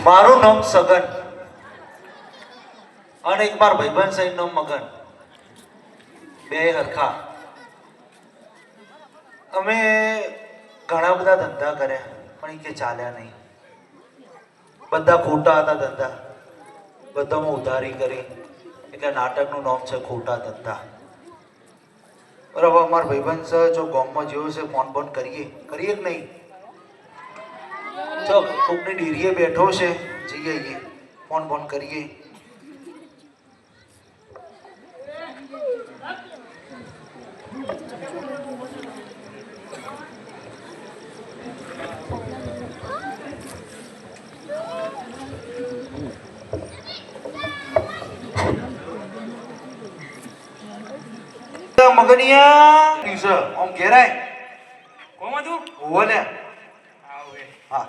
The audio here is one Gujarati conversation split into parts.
મારું નામ સગન અને એક માર ભાઈબંધ સાહેબ નામ મગન, બે હરખા. અમે ઘણા બધા ધંધા કર્યા પણ એ કે ચાલ્યા નહીં. બધા ખોટા હતા ધંધા, બધામાં ઉધારી કરી, એટલે નાટકનું નામ છે ખોટા ધંધા. બરાબર. અમારા ભાઈબંધ સર જો ગામમાં જેવો છે ફોન બોન કરીએ કે નહીં? જો કોકની ડેરીએ બેઠો છે, જઈએ આવીએ, ફોન બોન કરીએ. મગનિયા નીસે ઓમ ઘેરાય કોમાં તું ઓવો ને. આવે હા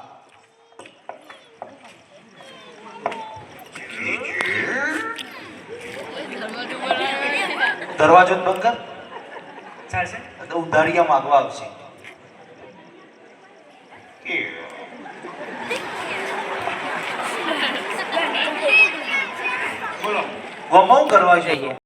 દરવાજો બંધ કર. ચાલશે તો ઉધારિયા માંગવા આવશે. બોલો ગમો કરવા છે.